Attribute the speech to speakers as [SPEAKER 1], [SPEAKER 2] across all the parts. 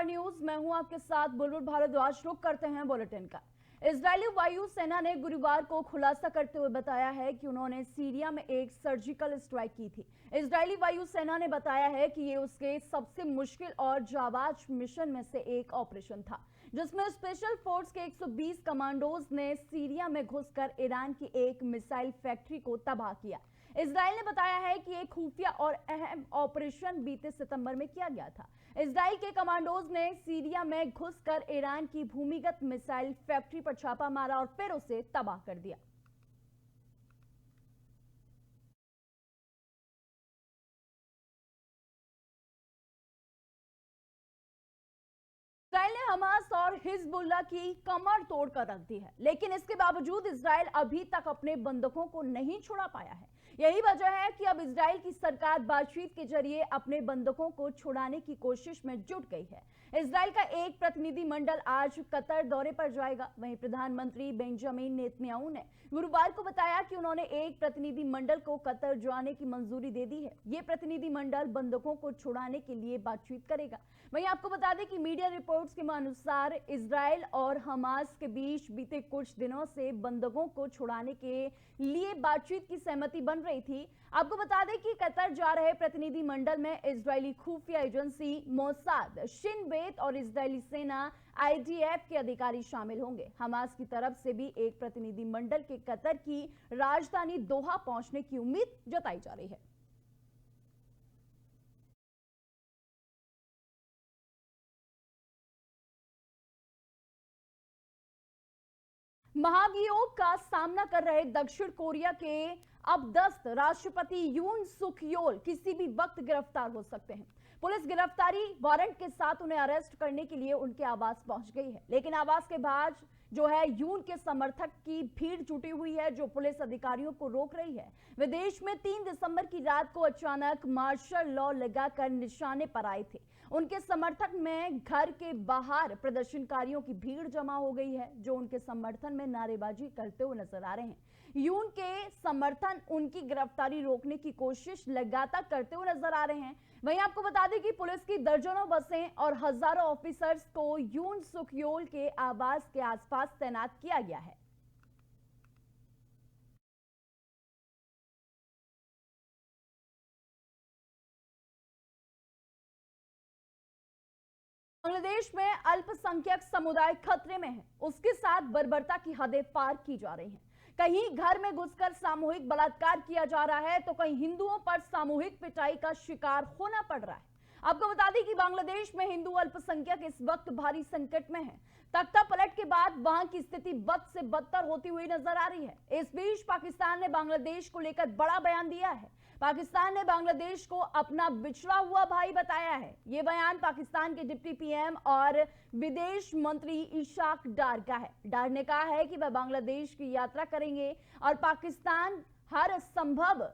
[SPEAKER 1] News. मैं हूं आपके साथ बुलबुल भारद्वाज। रुक करते हैं बुलेटिन का। इजरायली वायु सेना ने गुरुवार को खुलासा करते हुए बताया है कि उन्होंने सीरिया में एक सर्जिकल स्ट्राइक की थी। इजरायली वायु सेना ने बताया है कि ये उसके सबसे मुश्किल और जाबाज मिशन में से एक ऑपरेशन था, जिसमें स्पेशल फोर्स के 120 कमांडोज ने सीरिया में घुसकर ईरान की एक मिसाइल फैक्ट्री को तबाह किया। इजराइल ने बताया है कि एक खुफिया और अहम ऑपरेशन बीते सितंबर में किया गया था। इजराइल के कमांडोज ने सीरिया में घुसकर ईरान की भूमिगत मिसाइल फैक्ट्री पर छापा मारा और फिर उसे तबाह कर दिया। इजराइल ने हमास और हिजबुल्लाह की कमर तोड़कर रख दी है, लेकिन इसके बावजूद इजराइल अभी तक अपने बंधकों को नहीं छुड़ा पाया है। यही वजह है कि अब इजराइल की सरकार बातचीत के जरिए अपने बंधकों को छुड़ाने की कोशिश में जुट गई है। इजराइल का एक प्रतिनिधि मंडल आज कतर दौरे पर जाएगा। वहीं प्रधानमंत्री बेंजामिन नेतन्याहू ने गुरुवार को बताया कि उन्होंने एक प्रतिनिधि मंडल को कतर जाने की मंजूरी दे दी है। ये प्रतिनिधि मंडल बंधकों को छुड़ाने के लिए बातचीत करेगा। वहीं आपको बता दें कि मीडिया रिपोर्ट्स के अनुसार इजराइल और हमास के बीच बीते कुछ दिनों से बंधकों को छुड़ाने के लिए बातचीत की सहमति बन रही थी। आपको बता दें कि कतर जा रहे प्रतिनिधि मंडल में इजरायली खुफिया एजेंसी मोसाद, शिन बेत और इजरायली सेना IDF के अधिकारी शामिल होंगे। हमास की तरफ से भी एक प्रतिनिधि मंडल के कतर की राजधानी दोहा पहुंचने की उम्मीद जताई जा रही है। महाभियोग का सामना कर रहे दक्षिण कोरिया के अपदस्थ राष्ट्रपति यून सुक योल किसी भी वक्त गिरफ्तार हो सकते हैं। पुलिस गिरफ्तारी वारंट के साथ उन्हें अरेस्ट करने के लिए उनके आवास पहुंच गई है, लेकिन आवास के बाहर जो है यून के समर्थक की भीड़ जुटी हुई है, जो पुलिस अधिकारियों को रोक रही है। विदेश में 3 दिसंबर की रात को अचानक मार्शल लॉ लगाकर निशाने पर आए थे। उनके समर्थक में घर के बाहर प्रदर्शनकारियों की भीड़ जमा हो गई है, जो उनके समर्थन में नारेबाजी करते हुए नजर आ रहे हैं। यून के समर्थन उनकी गिरफ्तारी रोकने की कोशिश लगातार करते हुए नजर आ रहे हैं। वहीं आपको बता दें कि पुलिस की दर्जनों बसें और हजारों ऑफिसर्स को यून सुक योल के आवास के आसपास तैनात किया गया है। बांग्लादेश में अल्पसंख्यक समुदाय खतरे में है। उसके साथ बर्बरता की हदें पार की जा रही हैं। कहीं घर में घुसकर सामूहिक बलात्कार किया जा रहा है, तो कहीं हिंदुओं पर सामूहिक पिटाई का शिकार होना पड़ रहा है। आपको बता दें कि बांग्लादेश में हिंदू अल्पसंख्यक इस वक्त भारी संकट में है। तख्ता पलट के बाद वहां की स्थिति बद से बदतर होती हुई नजर आ रही है। इस बीच पाकिस्तान ने बांग्लादेश को लेकर बड़ा बयान दिया है। पाकिस्तान ने बांग्लादेश को अपना बिछड़ा हुआ भाई बताया है। यह बयान पाकिस्तान के डिप्टी PM और विदेश मंत्री इशाक डार का है। डार ने कहा है कि वह बांग्लादेश की यात्रा करेंगे और पाकिस्तान हर संभव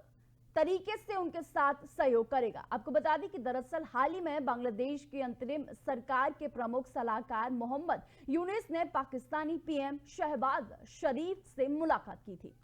[SPEAKER 1] तरीके से उनके साथ सहयोग करेगा। आपको बता दें कि दरअसल हाल ही में बांग्लादेश की अंतरिम सरकार के प्रमुख सलाहकार मोहम्मद यूनिस ने पाकिस्तानी PM शहबाज शरीफ से मुलाकात की थी।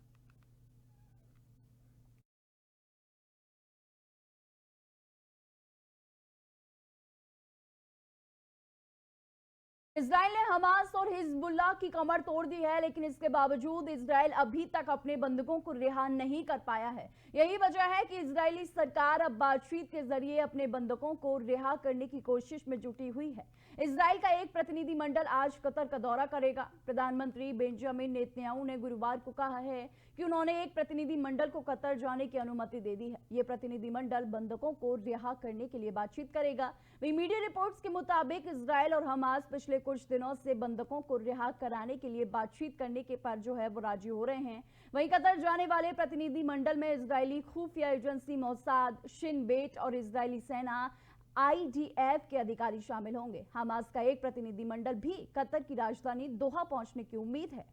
[SPEAKER 1] इजराइल ने हमास और हिजबुल्लाह की कमर तोड़ दी है, लेकिन इसके बावजूद इजराइल अभी तक अपने बंधकों को रिहा नहीं कर पाया है। यही वजह है कि इजरायली सरकार अब बातचीत के जरिए अपने बंधकों को रिहा करने की कोशिश में जुटी हुई है। इजराइल का एक प्रतिनिधि मंडल आज कतर का दौरा करेगा। प्रधानमंत्री बेंजामिन नेतन्याहू ने गुरुवार को कहा है कि उन्होंने एक प्रतिनिधि मंडल को कतर जाने की अनुमति दे दी है। यह प्रतिनिधि मंडल बंधकों को रिहा करने के लिए बातचीत करेगा। वहीं मीडिया रिपोर्ट्स के मुताबिक इजराइल और हमास पिछले कुछ दिनों से बंधकों को रिहा कराने के लिए बातचीत करने के पर जो है वो राजी हो रहे हैं। वहीं कतर जाने वाले प्रतिनिधि मंडल में इजरायली खुफिया एजेंसी मोसाद, शिन बेट और इजरायली सेना IDF के अधिकारी शामिल होंगे। हमास का एक प्रतिनिधि मंडल भी कतर की राजधानी दोहा पहुंचने की उम्मीद है।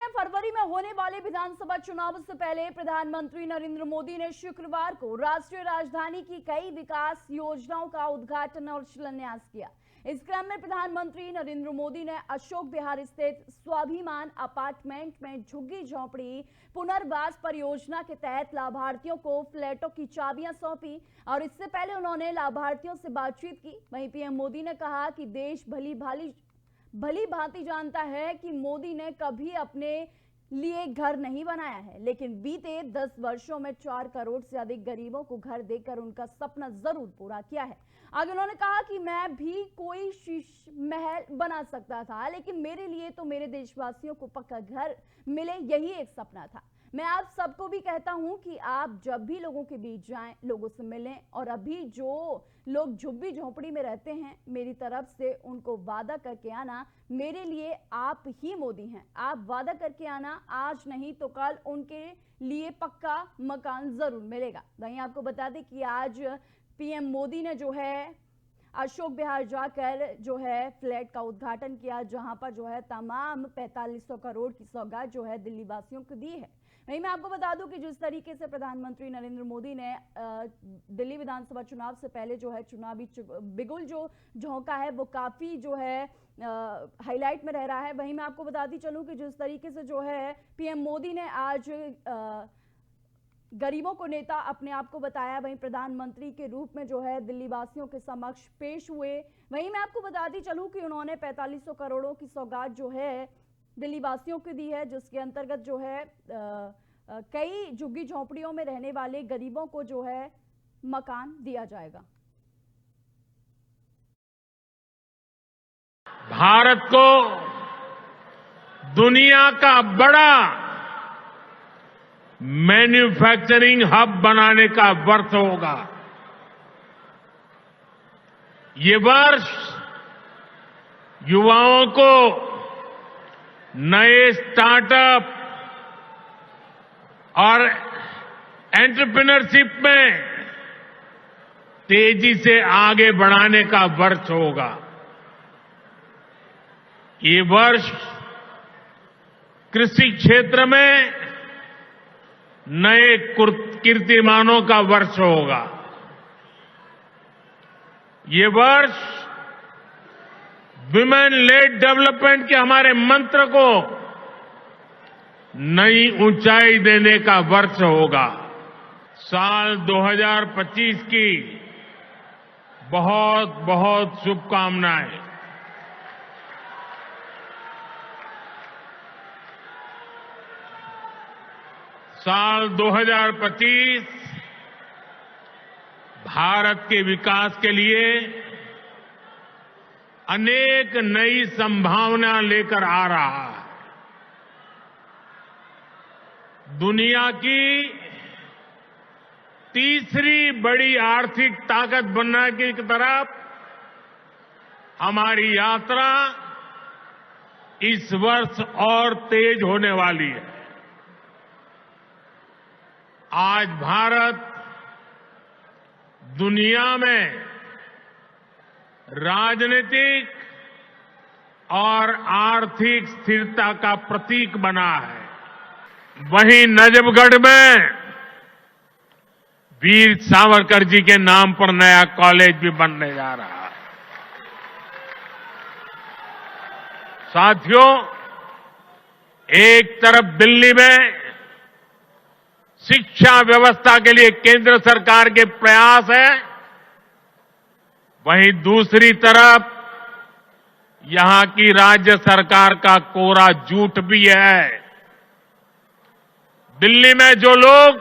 [SPEAKER 1] फरवरी में होने वाले विधानसभा चुनाव से पहले प्रधानमंत्री नरेंद्र मोदी ने शुक्रवार को राष्ट्रीय राजधानी की कई विकास योजनाओं का उद्घाटन और शिलान्यास किया। इस क्रम में प्रधानमंत्री नरेंद्र मोदी ने अशोक विहार स्थित स्वाभिमान अपार्टमेंट में झुग्गी झोंपड़ी पुनर्वास परियोजना के तहत लाभार्थियों को फ्लैटों की चाबियां सौंपी और इससे पहले उन्होंने लाभार्थियों से बातचीत की। वहीं पीएम मोदी ने कहा कि देश भली भांति जानता है कि मोदी ने कभी अपने लिए घर नहीं बनाया है, लेकिन बीते 10 वर्षों में 4 करोड़ से अधिक गरीबों को घर देकर उनका सपना जरूर पूरा किया है। आगे उन्होंने कहा कि मैं भी कोई शीश महल बना सकता था, लेकिन मेरे लिए तो मेरे देशवासियों को पक्का घर मिले यही एक सपना था। मैं आप सबको भी कहता हूं कि आप जब भी लोगों के बीच जाएं, लोगों से मिलें और अभी जो लोग झुग्गी झोंपड़ी में रहते हैं, मेरी तरफ से उनको वादा करके आना, मेरे लिए आप ही मोदी हैं। आप वादा करके आना, आज नहीं तो कल उनके लिए पक्का मकान जरूर मिलेगा। वहीं आपको बता दें कि आज पीएम मोदी ने जो है अशोक विहार जाकर जो है फ्लैट का उद्घाटन किया, जहां पर जो है तमाम 4500 करोड़ की सौगात जो है दिल्ली वासियों को दी है। वहीं मैं आपको बता दूं कि जिस तरीके से प्रधानमंत्री नरेंद्र मोदी ने दिल्ली विधानसभा चुनाव से पहले जो है चुनावी बिगुल जो झोंका है वो काफी जो है हाईलाइट में रह रहा है। वहीं मैं आपको बताती चलूं कि जिस तरीके से जो है पीएम मोदी ने आज गरीबों को नेता अपने आप को बताया, वहीं प्रधानमंत्री के रूप में जो है दिल्ली वासियों के समक्ष पेश हुए। वहीं मैं आपको बताती चलूं कि उन्होंने 4500 करोड़ों की सौगात जो है दिल्ली वासियों को दी है, जिसके अंतर्गत जो है कई झुग्गी झोंपड़ियों में रहने वाले गरीबों को जो है मकान दिया जाएगा।
[SPEAKER 2] भारत को दुनिया का बड़ा मैन्युफैक्चरिंग हब बनाने का वर्ष होगा। ये वर्ष युवाओं को नए स्टार्टअप और एंटरप्रेन्योरशिप में तेजी से आगे बढ़ाने का वर्ष होगा। ये वर्ष कृषि क्षेत्र में नए कीर्तिमानों का वर्ष होगा। ये वर्ष विमेन लेड डेवलपमेंट के हमारे मंत्र को नई ऊंचाई देने का वर्ष होगा। साल 2025 की बहुत बहुत शुभकामनाएं। साल 2025 भारत के विकास के लिए अनेक नई संभावना लेकर आ रहा है। दुनिया की तीसरी बड़ी आर्थिक ताकत बनने की तरफ हमारी यात्रा इस वर्ष और तेज होने वाली है। आज भारत दुनिया में राजनीतिक और आर्थिक स्थिरता का प्रतीक बना है। वहीं नजफगढ़ में वीर सावरकर जी के नाम पर नया कॉलेज भी बनने जा रहा है। साथियों, एक तरफ दिल्ली में शिक्षा व्यवस्था के लिए केंद्र सरकार के प्रयास है, वहीं दूसरी तरफ यहां की राज्य सरकार का कोरा झूठ भी है। दिल्ली में जो लोग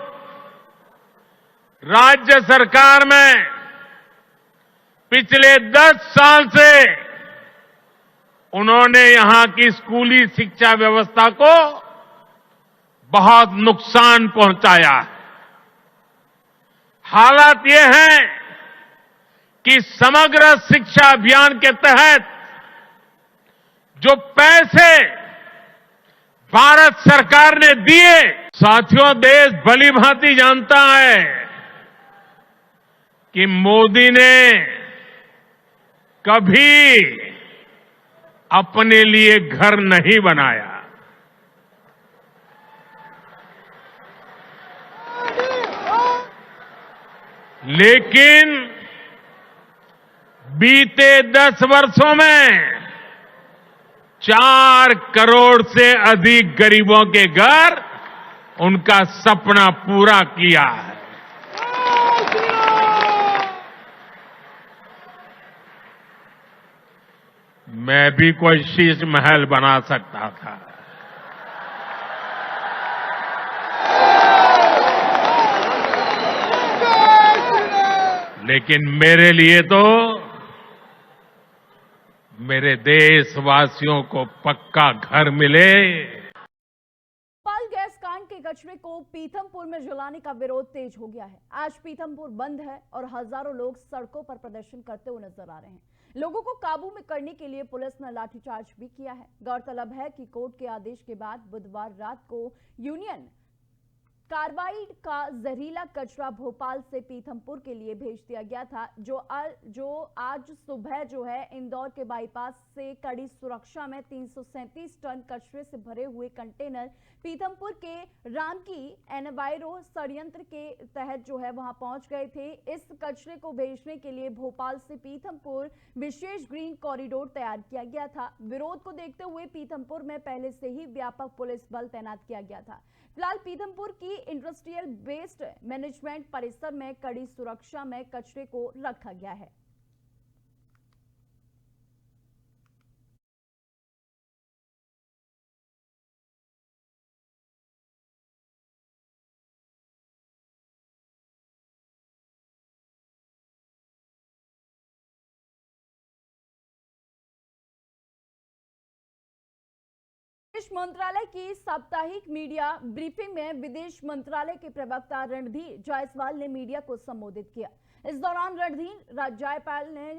[SPEAKER 2] राज्य सरकार में पिछले 10 साल से उन्होंने यहां की स्कूली शिक्षा व्यवस्था को बहुत नुकसान पहुंचाया है। हालात ये है कि समग्र शिक्षा अभियान के तहत जो पैसे भारत सरकार ने दिए, साथियों, देश भली भांति जानता है कि मोदी ने कभी अपने लिए घर नहीं बनाया। लेकिन बीते 10 वर्षों में 4 करोड़ से अधिक गरीबों के घर उनका सपना पूरा किया है। मैं भी कोई शीश महल बना सकता था, लेकिन मेरे लिए तो मेरे देशवासियों को पक्का घर मिले।
[SPEAKER 1] भोपाल गैस कांड के कचरे को पीथमपुर में जलाने का विरोध तेज हो गया है। आज पीथमपुर बंद है और हजारों लोग सड़कों पर प्रदर्शन करते हुए नजर आ रहे हैं। लोगों को काबू में करने के लिए पुलिस ने लाठीचार्ज भी किया है। गौरतलब है कि कोर्ट के आदेश के बाद बुधवार रात को यूनियन कार्बाइड का जहरीला कचरा भोपाल से पीथमपुर के लिए भेज दिया गया था, जो आज सुबह जो है इंदौर के बाईपास से कड़ी सुरक्षा में 337 टन कचरे से भरे हुए कंटेनर पीथमपुर के रामकी एनवायरो षड्यंत्र के तहत जो है वहां पहुंच गए थे। इस कचरे को भेजने के लिए भोपाल से पीथमपुर विशेष ग्रीन कॉरिडोर तैयार किया गया था। विरोध को देखते हुए पीथमपुर में पहले से ही व्यापक पुलिस बल तैनात किया गया था। फिलहाल पीथमपुर की इंडस्ट्रियल वेस्ट मैनेजमेंट परिसर में कड़ी सुरक्षा में कचरे को रखा गया है। विदेश मंत्रालय की साप्ताहिक मीडिया ब्रीफिंग में विदेश मंत्रालय के प्रवक्ता रणधीर जायसवाल ने मीडिया को संबोधित किया। इस दौरान रणधीर जायसवाल ने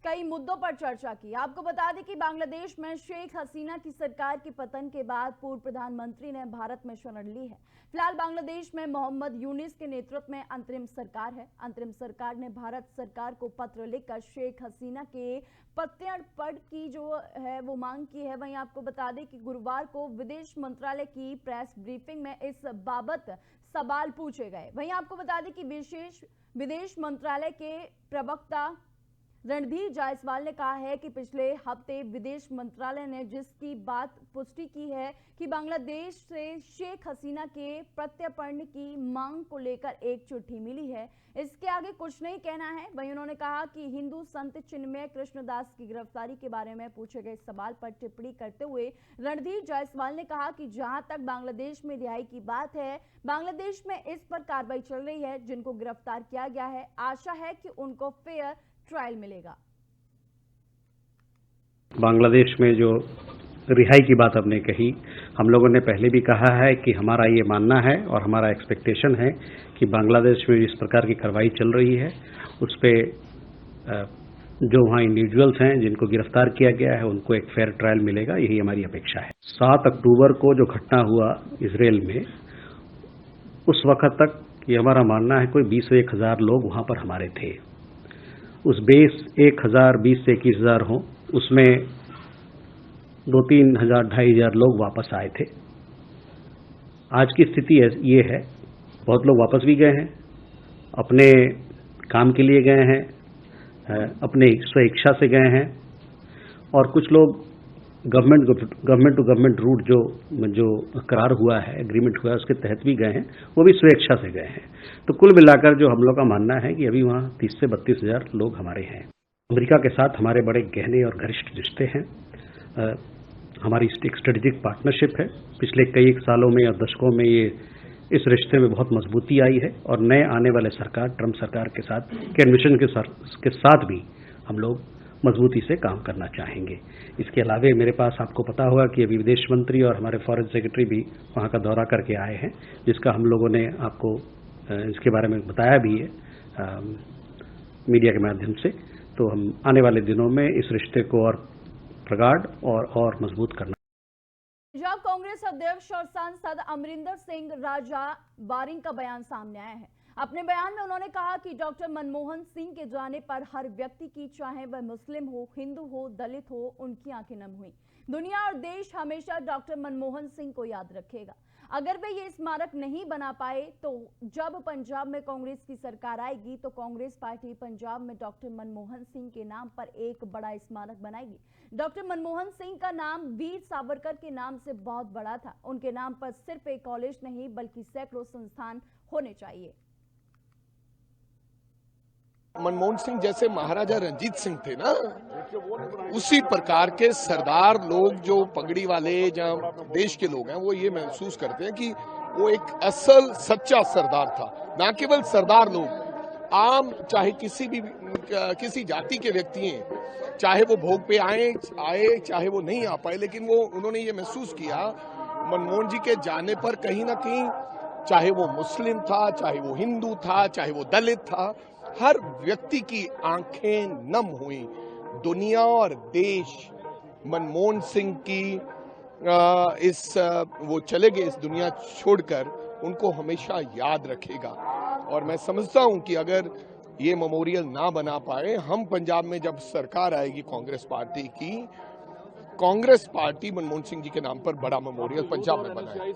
[SPEAKER 1] कई मुद्दों पर चर्चा की। आपको बता दें कि बांग्लादेश में शेख हसीना की सरकार के पतन के बाद पूर्व प्रधानमंत्री ने भारत में शरण ली है। फिलहाल बांग्लादेश में मोहम्मद यूनिस के नेतृत्व में अंतरिम सरकार है। अंतरिम सरकार ने भारत सरकार को पत्र लिखकर शेख हसीना के प्रत्यर्पण की जो है वो मांग की है। वहीं आपको बता दें कि गुरुवार को विदेश मंत्रालय की प्रेस ब्रीफिंग में इस बाबत सवाल पूछे गए। वहीं आपको बता दें कि विदेश मंत्रालय के प्रवक्ता रणधीर जायसवाल ने कहा है कि पिछले हफ्ते विदेश मंत्रालय ने जिसकी बात पुष्टि की है कि बांग्लादेश से शेख हसीना के प्रत्यर्पण की मांग को लेकर एक चिट्ठी मिली है। इसके आगे कुछ नहीं कहना है। वहीं उन्होंने कहा कि हिंदू संत चिन्मय कृष्णदास की गिरफ्तारी के बारे में पूछे गए सवाल पर टिप्पणी करते हुए रणधीर जायसवाल ने कहा कि जहां तक बांग्लादेश में रिहाई की बात है, बांग्लादेश में इस पर कार्रवाई चल रही है। जिनको गिरफ्तार किया गया है, आशा है कि उनको फेयर ट्रायल मिलेगा।
[SPEAKER 3] बांग्लादेश में जो रिहाई की बात आपने कही, हम लोगों ने पहले भी कहा है कि हमारा ये मानना है और हमारा एक्सपेक्टेशन है कि बांग्लादेश में जिस प्रकार की कार्रवाई चल रही है उस पे जो वहाँ इंडिविजुअल्स हैं जिनको गिरफ्तार किया गया है उनको एक फेयर ट्रायल मिलेगा, यही हमारी अपेक्षा है। 7 अक्टूबर को जो घटना हुआ इजराइल में, उस वक्त तक ये हमारा मानना है कोई 20 से 1,000 लोग वहाँ पर हमारे थे। उस बेस 1,000, 20 से 21,000 हो, उसमें 2-3 हज़ार, 2,500 लोग वापस आए थे। आज की स्थिति ये है, बहुत लोग वापस भी गए हैं, अपने काम के लिए गए हैं, अपने स्वेच्छा से गए हैं, और कुछ लोग गवर्नमेंट टू गवर्नमेंट रूट जो करार हुआ है, एग्रीमेंट हुआ है, उसके तहत भी गए हैं, वो भी स्वेच्छा से गए हैं। तो कुल मिलाकर जो हम लोग का मानना है कि अभी वहाँ 30 से 32,000 लोग हमारे हैं। अमेरिका के साथ हमारे बड़े गहरे और घनिष्ठ रिश्ते हैं। हमारी एक स्ट्रेटेजिक पार्टनरशिप है। पिछले कई सालों में और दशकों में इस रिश्ते में बहुत मजबूती आई है, और नए आने वाले सरकार, ट्रंप सरकार के साथ, के एडमिशन के साथ भी हम लोग मजबूती से काम करना चाहेंगे। इसके अलावे मेरे पास, आपको पता होगा कि अभी विदेश मंत्री और हमारे फॉरेन सेक्रेटरी भी वहाँ का दौरा करके आए हैं, जिसका हम लोगों ने आपको इसके बारे में बताया भी है मीडिया के माध्यम से। तो हम आने वाले दिनों में इस रिश्ते को और प्रगाढ़ और मजबूत करना।
[SPEAKER 1] पंजाब कांग्रेस अध्यक्ष और सांसद अमरिंदर सिंह राजा बारिंग का बयान सामने आया है। अपने बयान में उन्होंने कहा कि डॉक्टर मनमोहन सिंह के जाने पर हर व्यक्ति की, चाहे वह मुस्लिम हो, हिंदू हो, दलित हो, उनकी आंखें नम हुई। दुनिया और देश हमेशा डॉक्टर मनमोहन सिंह को याद रखेगा। अगर वे ये स्मारक नहीं बना पाए तो जब पंजाब में कांग्रेस की सरकार आएगी तो कांग्रेस पार्टी पंजाब में डॉक्टर मनमोहन सिंह के नाम पर एक बड़ा स्मारक बनाएगी। डॉक्टर मनमोहन सिंह का नाम वीर सावरकर के नाम से बहुत बड़ा था। उनके नाम पर सिर्फ एक कॉलेज नहीं बल्कि सैकड़ों संस्थान होने चाहिए।
[SPEAKER 4] मनमोहन सिंह जैसे महाराजा रंजीत सिंह थे ना, उसी प्रकार के सरदार लोग जो पगड़ी वाले या देश के लोग हैं वो ये महसूस करते हैं कि वो एक असल सच्चा सरदार था। ना केवल सरदार लोग, आम चाहे किसी जाति के व्यक्ति हैं, चाहे वो भोग पे आए चाहे वो नहीं आ पाए, लेकिन वो उन्होंने ये महसूस किया मनमोहन जी के जाने पर कहीं ना कहीं, चाहे वो मुस्लिम था, चाहे वो हिंदू था, चाहे वो दलित था, हर व्यक्ति की आंखें नम हुई। दुनिया और देश मनमोहन सिंह की वो चले गए इस दुनिया छोड़कर, उनको हमेशा याद रखेगा। और मैं समझता हूं कि अगर ये मेमोरियल ना बना पाए, हम पंजाब में जब सरकार आएगी कांग्रेस पार्टी की, कांग्रेस पार्टी मनमोहन सिंह जी के नाम पर बड़ा मेमोरियल पंजाब में बनाए।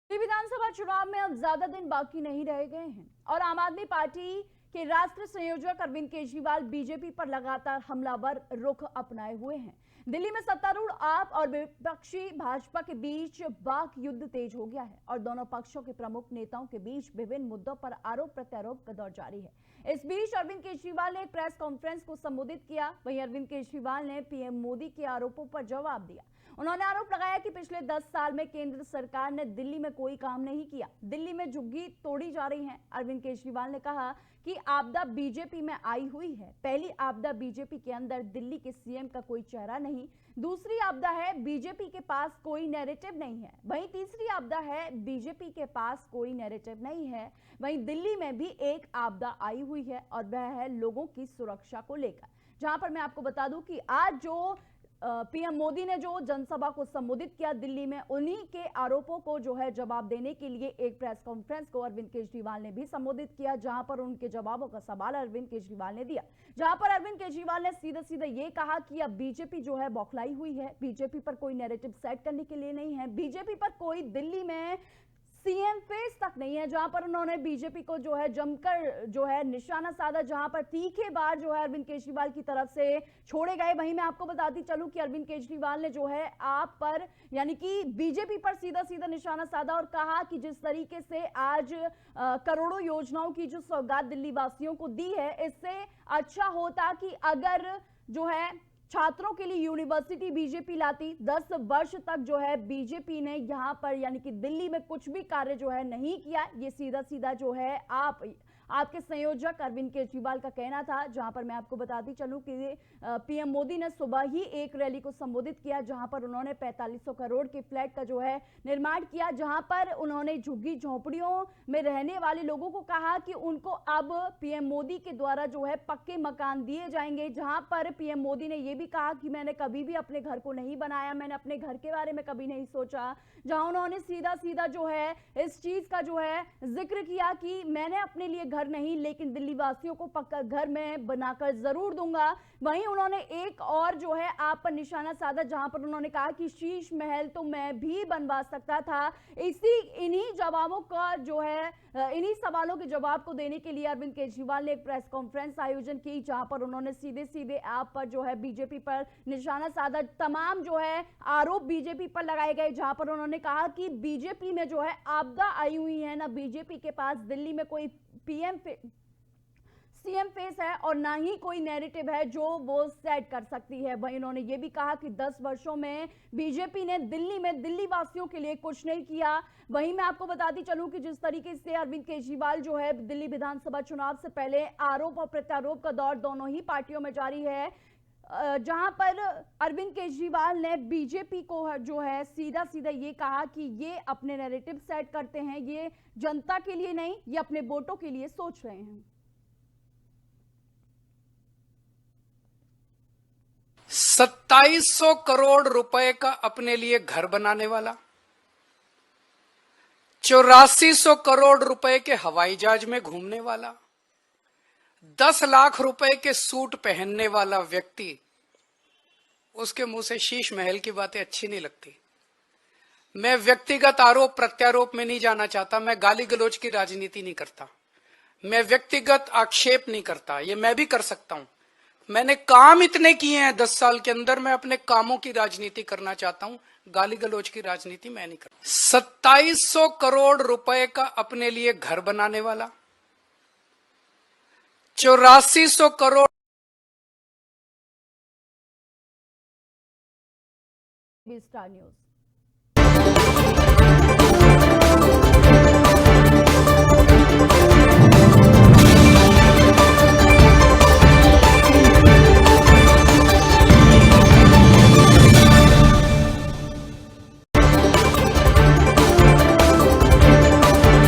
[SPEAKER 1] विधानसभा चुनाव में अब ज्यादा दिन बाकी नहीं रह गए हैं और आम आदमी पार्टी के राष्ट्रीय संयोजक अरविंद केजरीवाल बीजेपी पर लगातार हमलावर रुख अपनाए हुए हैं। दिल्ली में सत्तारूढ़ आप और विपक्षी भाजपा के बीच वाक युद्ध तेज हो गया है और दोनों पक्षों के प्रमुख नेताओं के बीच विभिन्न मुद्दों पर आरोप प्रत्यारोप का दौर जारी है। इस बीच अरविंद केजरीवाल ने एक प्रेस कॉन्फ्रेंस को संबोधित किया। वहीं अरविंद केजरीवाल ने पीएम मोदी के आरोपों पर जवाब दिया। उन्होंने आरोप लगाया कि पिछले 10 साल में केंद्र सरकार ने दिल्ली में कोई काम नहीं किया, दिल्ली में झुग्गी तोड़ी जा रही है। अरविंद केजरीवाल ने कहा कि आपदा बीजेपी में आई हुई है। पहली आपदा बीजेपी के अंदर दिल्ली के सीएम का कोई चेहरा नहीं, दूसरी आपदा है बीजेपी के पास कोई नैरेटिव नहीं है, वहीं तीसरी आपदा है बीजेपी के पास कोई नैरेटिव नहीं है। वहीं दिल्ली में भी एक आपदा आई हुई है और वह है लोगों की सुरक्षा को लेकर। जहां पर मैं आपको बता दूं कि आज जो पीएम मोदी ने जो जनसभा को संबोधित किया दिल्ली में, उन्हीं के आरोपों को जो है जवाब देने के लिए एक प्रेस कॉन्फ्रेंस को अरविंद केजरीवाल ने भी संबोधित किया, जहां पर उनके जवाबों का सवाल अरविंद केजरीवाल ने दिया। जहां पर अरविंद केजरीवाल ने सीधे सीधे ये कहा कि अब बीजेपी जो है बौखलाई हुई है, बीजेपी पर कोई नैरेटिव सेट करने के लिए नहीं है, बीजेपी पर कोई दिल्ली में सीएम फेस तक नहीं है। जहां पर उन्होंने बीजेपी को जो है जमकर जो है निशाना साधा, जहां पर तीखे बार जो है अरविंद केजरीवाल की तरफ से छोड़े गए। वहीं मैं आपको बताती चलूं कि अरविंद केजरीवाल ने जो है आप पर यानी कि बीजेपी पर सीधा सीधा निशाना साधा और कहा कि जिस तरीके से आज करोड़ों योजनाओं की जो सौगात दिल्ली वासियों को दी है, इससे अच्छा होता कि अगर जो है छात्रों के लिए यूनिवर्सिटी बीजेपी लाती। 10 वर्ष तक जो है बीजेपी ने यहां पर यानी कि दिल्ली में कुछ भी कार्य जो है नहीं किया। ये सीधा सीधा जो है आपके संयोजक अरविंद केजरीवाल का कहना था। जहां पर मैं आपको बताती चलूं कि पीएम मोदी ने सुबह ही एक रैली को संबोधित किया, जहां पर उन्होंने 4500 करोड़ के फ्लैट का जो है निर्माण किया, जहां पर उन्होंने झुग्गी झोंपड़ियों में रहने वाले लोगों को कहा कि उनको अब पीएम मोदी के द्वारा जो है पक्के मकान दिए जाएंगे। जहां पर पीएम मोदी ने यह भी कहा कि मैंने कभी भी अपने घर को नहीं बनाया, मैंने अपने घर के बारे में कभी नहीं सोचा। जहां उन्होंने सीधा सीधा जो है इस चीज का जो है जिक्र किया कि मैंने अपने लिए घर नहीं, लेकिन दिल्ली वासियों को पक्का घर में बनाकर जरूर दूंगा। वहीं उन्होंने एक और जो है आप पर निशाना साधा, जहां पर उन्होंने कहा कि शीश महल तो मैं भी बनवा सकता था। इन्हीं जवाबों का जो है इन्हीं सवालों के जवाब को देने के लिए अरविंद केजरीवाल ने एक प्रेस कॉन्फ्रेंस आयोजन की, जहां पर उन्होंने सीधे सीधे आप पर जो है बीजेपी पर निशाना साधा। तमाम जो है आरोप बीजेपी पर लगाए गए, जहां पर उन्होंने कहा कि बीजेपी में जो है आपदा आई हुई है, ना बीजेपी के पास दिल्ली में कोई सीएम फेस है और ना ही कोई नैरेटिव है जो वो सेट कर सकती है। वहीं उन्होंने ये भी कहा कि 10 वर्षों में बीजेपी ने दिल्ली में दिल्ली वासियों के लिए कुछ नहीं किया। वहीं मैं आपको बताती चलूं कि जिस तरीके से अरविंद केजरीवाल जो है दिल्ली विधानसभा चुनाव से पहले आरोप और प्रत्यारोप का दौर दोनों ही पार्टियों में जारी है, जहां पर अरविंद केजरीवाल ने बीजेपी को जो है सीधा सीधा ये कहा कि ये अपने नैरेटिव सेट करते हैं, ये जनता के लिए नहीं, ये अपने वोटों के लिए सोच रहे हैं।
[SPEAKER 5] 2700 करोड़ रुपए का अपने लिए घर बनाने वाला, 8400 करोड़ रुपए के हवाई जहाज में घूमने वाला, 10 लाख रुपए के सूट पहनने वाला व्यक्ति उसके मुंह से शीश महल की बातें अच्छी नहीं लगती। मैं व्यक्तिगत आरोप प्रत्यारोप में नहीं जाना चाहता, मैं गाली गलौज की राजनीति नहीं करता, मैं व्यक्तिगत आक्षेप नहीं करता। ये मैं भी कर सकता हूं, मैंने काम इतने किए हैं 10 साल के अंदर, मैं अपने कामों की राजनीति करना चाहता हूं, गाली गलौज की राजनीति मैं नहीं करता। 2700 करोड़ रुपए का अपने लिए घर बनाने वाला, 8400 करोड़
[SPEAKER 1] स्टार न्यूज।